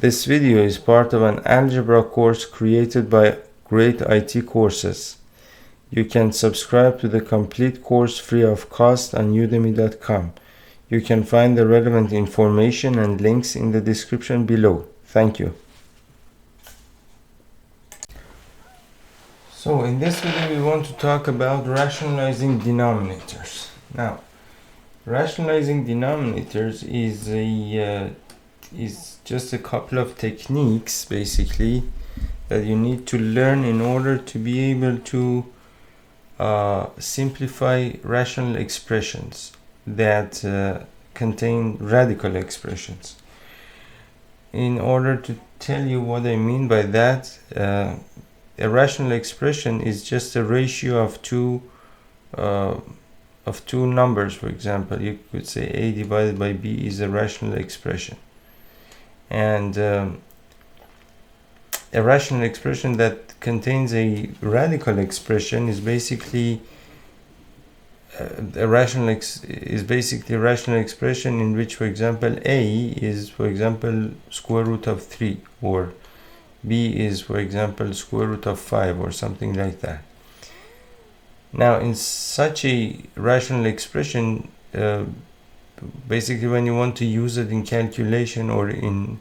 This video is part of an algebra course created by Great IT Courses. You can subscribe to the complete course free of cost on udemy.com. You can find the relevant information and links in the description below. Thank you. So in this video we want to talk about rationalizing denominators. Now, rationalizing denominators is just a couple of techniques basically that you need to learn in order to be able to simplify rational expressions that contain radical expressions. In order to tell you what I mean by that, a rational expression is just a ratio of two numbers. For example, you could say a divided by b is a rational expression, and a rational expression that contains a radical expression is basically a rational expression in which, for example, a is, for example, square root of 3, or b is, for example, square root of 5, or something like that. Now, in such a rational expression, basically when you want to use it in calculation or in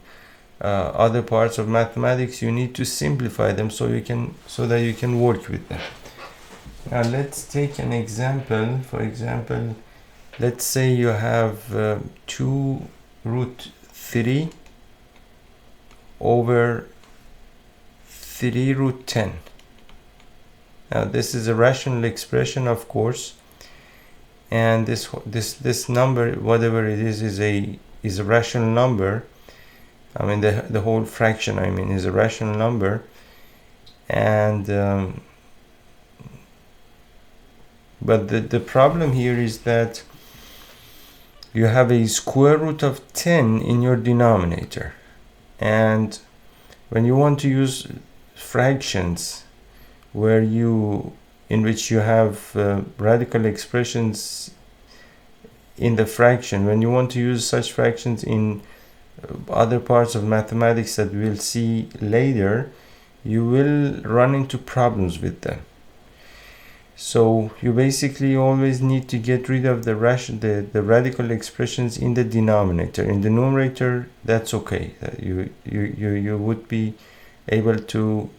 other parts of mathematics, you need to simplify them so that you can work with them. Now let's take an example. For example, let's say you have 2 root 3 over 3 root 10. Now this is a rational expression, of course, and this number, whatever it is a rational number. I mean the whole fraction, is a rational number, and but the problem here is that you have a square root of 10 in your denominator, and when you want to use fractions in which you have radical expressions in the fraction, when you want to use such fractions in other parts of mathematics that we'll see later, you will run into problems with them. So you basically always need to get rid of the radical expressions in the denominator. In the numerator, that's okay. You would be able to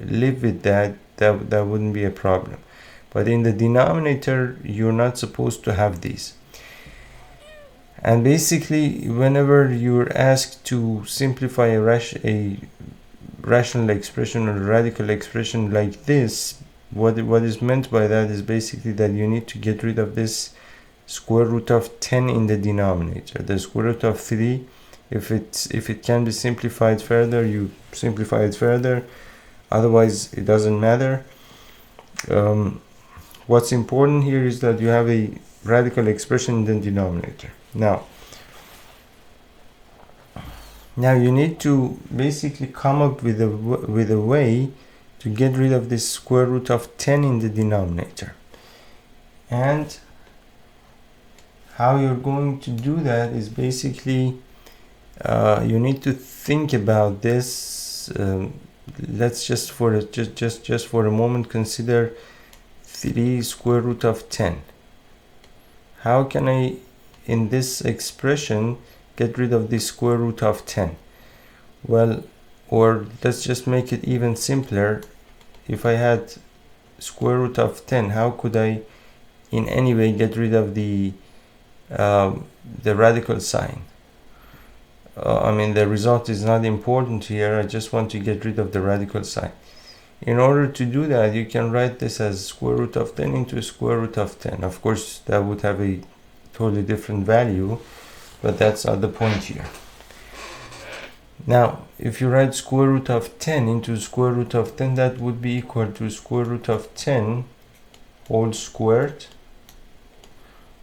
live with that. That wouldn't be a problem. But in the denominator, you're not supposed to have these. And basically, whenever you're asked to simplify a rational expression or a radical expression like this, what is meant by that is basically that you need to get rid of this square root of 10 in the denominator. The square root of 3, if it can be simplified further, you simplify it further. Otherwise, it doesn't matter. What's important here is that you have a radical expression in the denominator. Now you need to basically come up with a way to get rid of this square root of 10 in the denominator. And how you're going to do that is basically you need to think about this. Let's just for a moment consider 3 square root of 10. How can I, in this expression, get rid of the square root of 10? Well, or let's just make it even simpler. If I had square root of 10, how could I in any way get rid of the radical sign? The result is not important here. I just want to get rid of the radical sign. In order to do that, you can write this as square root of 10 into square root of 10. Of course, that would have a totally different value, but that's not the point here. Now, if you write square root of 10 into square root of 10, that would be equal to square root of 10 whole squared,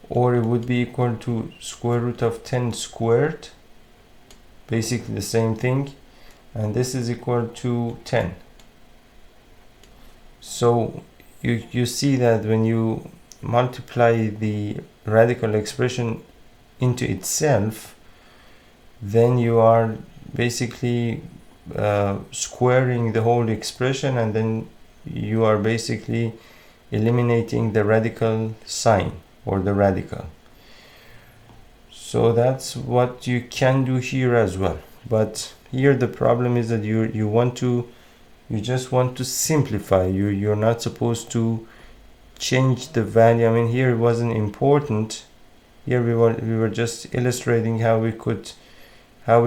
or it would be equal to square root of 10 squared, basically the same thing, and this is equal to 10. So you see that when you multiply the radical expression into itself, then you are basically squaring the whole expression, and then you are basically eliminating the radical sign or the radical. So that's what you can do here as well. But here the problem is that you just want to simplify. You're not supposed to change the value. I mean, here it wasn't important. Here we were just illustrating how we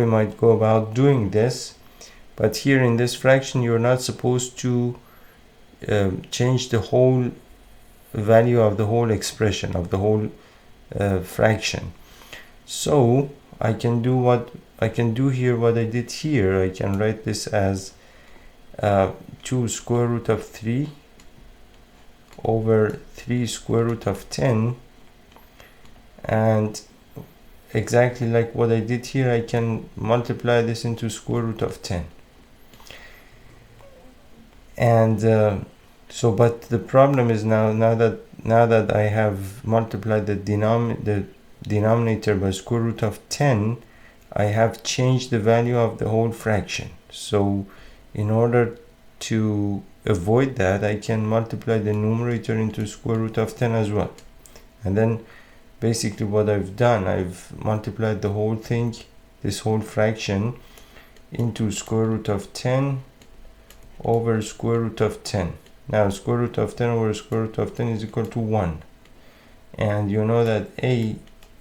might go about doing this. But here in this fraction, you're not supposed to change the whole value of the whole expression, of the whole fraction. So I can do what I did here. I can write this as 2 square root of 3 over 3 square root of 10, and exactly like what I did here, I can multiply this into square root of 10. And but the problem is now that I have multiplied the denominator by square root of 10, I have changed the value of the whole fraction. So in order to avoid that, I can multiply the numerator into square root of 10 as well. And then basically what I've done, I've multiplied the whole thing, this whole fraction, into square root of 10 over square root of 10. Now square root of 10 over square root of 10 is equal to 1. And you know that a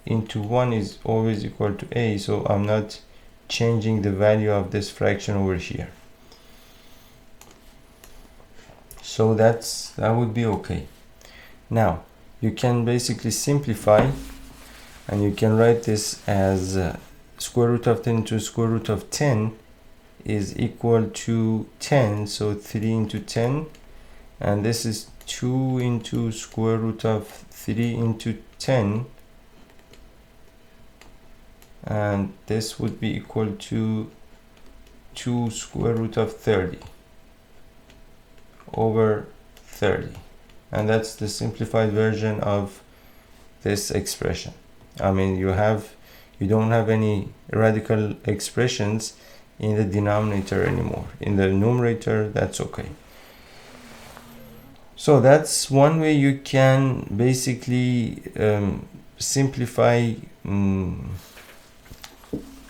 into 1 is always equal to a, so I'm not changing the value of this fraction over here. So that would be okay. Now you can basically simplify, and you can write this as square root of 10 to square root of 10 is equal to 10, so 3 into 10, and this is 2 into square root of 3 into 10, and this would be equal to 2 square root of 30 over 30. And that's the simplified version of this expression. I mean, you don't have any radical expressions in the denominator anymore. In the numerator, that's okay. So that's one way you can basically simplify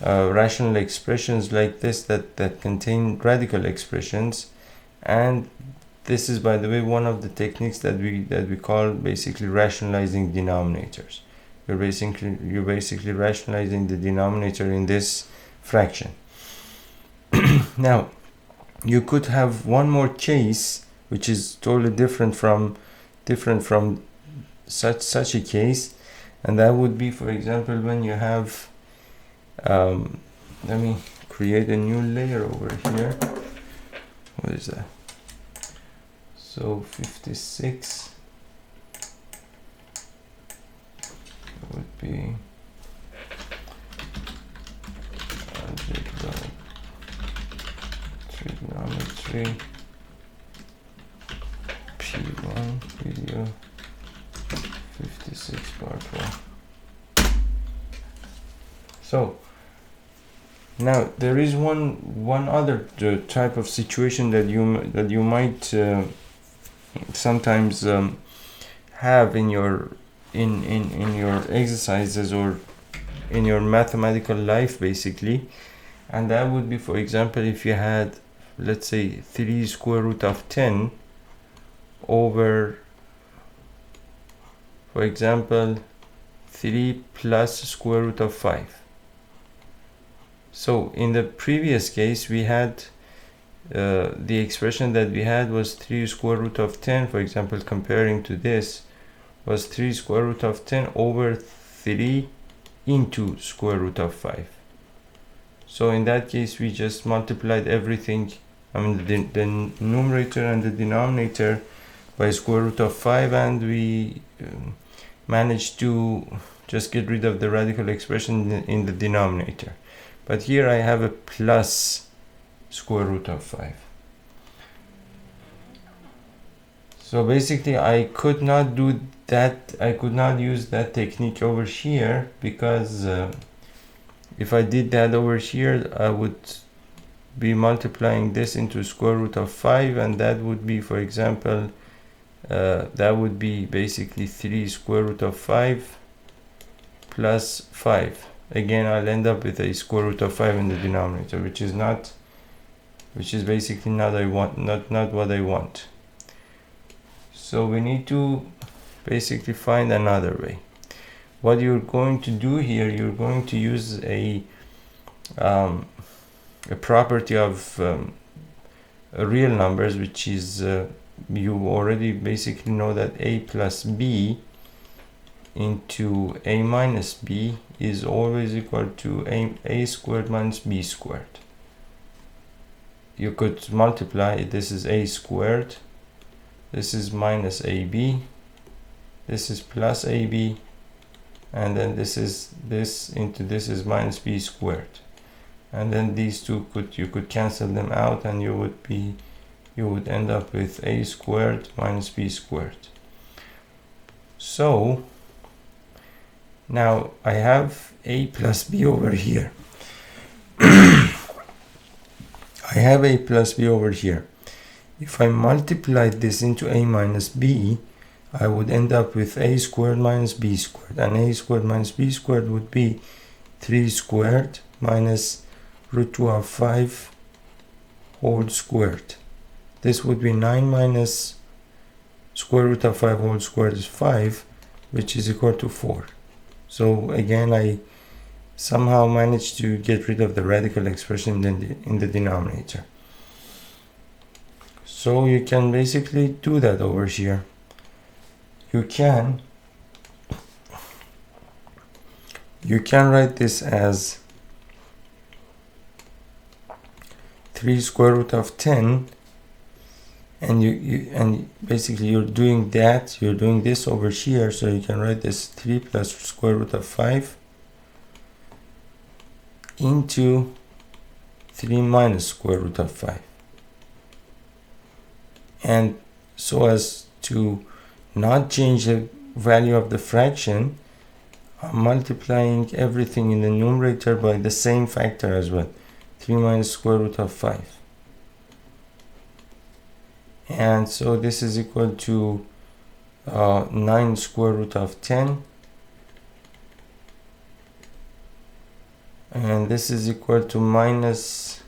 rational expressions like this that contain radical expressions. And this is, by the way, one of the techniques that we call basically rationalizing denominators. You're basically rationalizing the denominator in this fraction. Now you could have one more case which is totally different from such a case, and that would be, for example, when you have let me create a new layer over here. What is that? So 56 would be Algebra Trigonometry P1 video 56 part 1. So now there is one other type of situation that you might sometimes have in your exercises or in your mathematical life, basically, and that would be, for example, if you had, let's say, 3 square root of 10 over, for example, 3 plus square root of 5. So in the previous case, we had the expression that we had was 3 square root of 10, for example, comparing to this was 3 square root of 10 over 3 into square root of 5. So in that case, we just multiplied everything, I mean the numerator and the denominator, by square root of 5, and we managed to just get rid of the radical expression in the denominator. But here I have a plus square root of 5. So basically I could not do that, I could not use that technique over here, because If I did that over here, I would be multiplying this into square root of 5, and that would be, for example, that would be basically 3 square root of 5 plus 5. Again, I'll end up with a square root of 5 in the denominator, which is basically not what I want. So we need to basically find another way. What you're going to do here, you're going to use a property of real numbers, which is you already basically know that a plus b into a minus b is always equal to a squared minus b squared. You could multiply, this is a squared, this is minus ab, this is plus ab, and then this into this is minus b squared. And then these two you could cancel them out, and you would end up with a squared minus b squared. So now I have a plus b over here. I have a plus b over here. If I multiplied this into a minus b, I would end up with a squared minus b squared, and a squared minus b squared would be 3 squared minus root 2 of 5 whole squared. This would be 9 minus square root of 5 whole squared is 5, which is equal to 4. So again, I somehow managed to get rid of the radical expression in the denominator. So you can basically do that over here. You can write this as 3 square root of 10, and basically you're doing this over here, so you can write this 3 plus square root of 5 into 3 minus square root of 5. And so as to not change the value of the fraction, I'm multiplying everything in the numerator by the same factor as well, 3 minus square root of 5. And so this is equal to 9 square root of 10, and this is equal to minus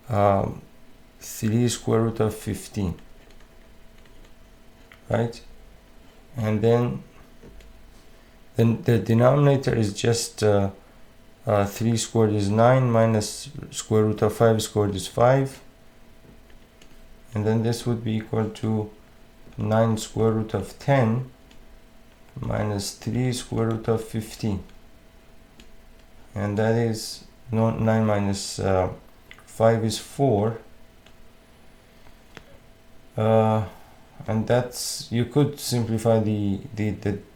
3 square root of 15, right? And then the denominator is just 3 squared is 9 minus square root of 5 squared is 5, and then this would be equal to 9 square root of 10 minus 3 square root of 15, and that is 9 minus 5 is 4, and that's, you could simplify the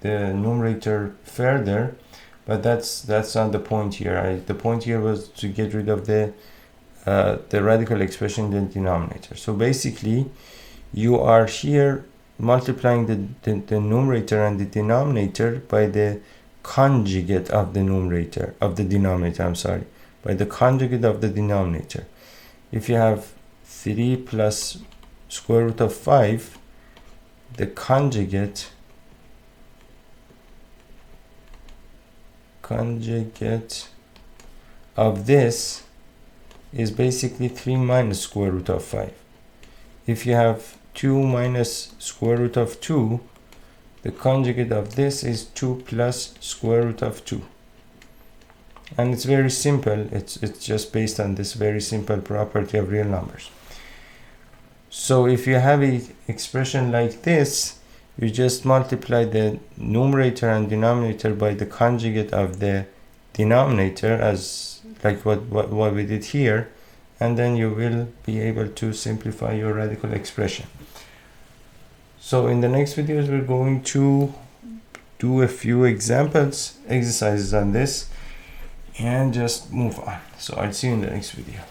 numerator further, but that's not the point here. The point here was to get rid of the radical expression in the denominator. So basically you are here multiplying the numerator and the denominator by the conjugate of the denominator, I'm sorry, by the conjugate of the denominator. If you have 3 plus square root of 5, the conjugate of this is basically 3 minus square root of 5. If you have 2 minus square root of 2, the conjugate of this is 2 plus square root of 2. And it's very simple. It's just based on this very simple property of real numbers. So if you have an expression like this, you just multiply the numerator and denominator by the conjugate of the denominator, as like what we did here, and then you will be able to simplify your radical expression. So in the next videos, we're going to do a few examples, exercises on this, and just move on. So I'll see you in the next video.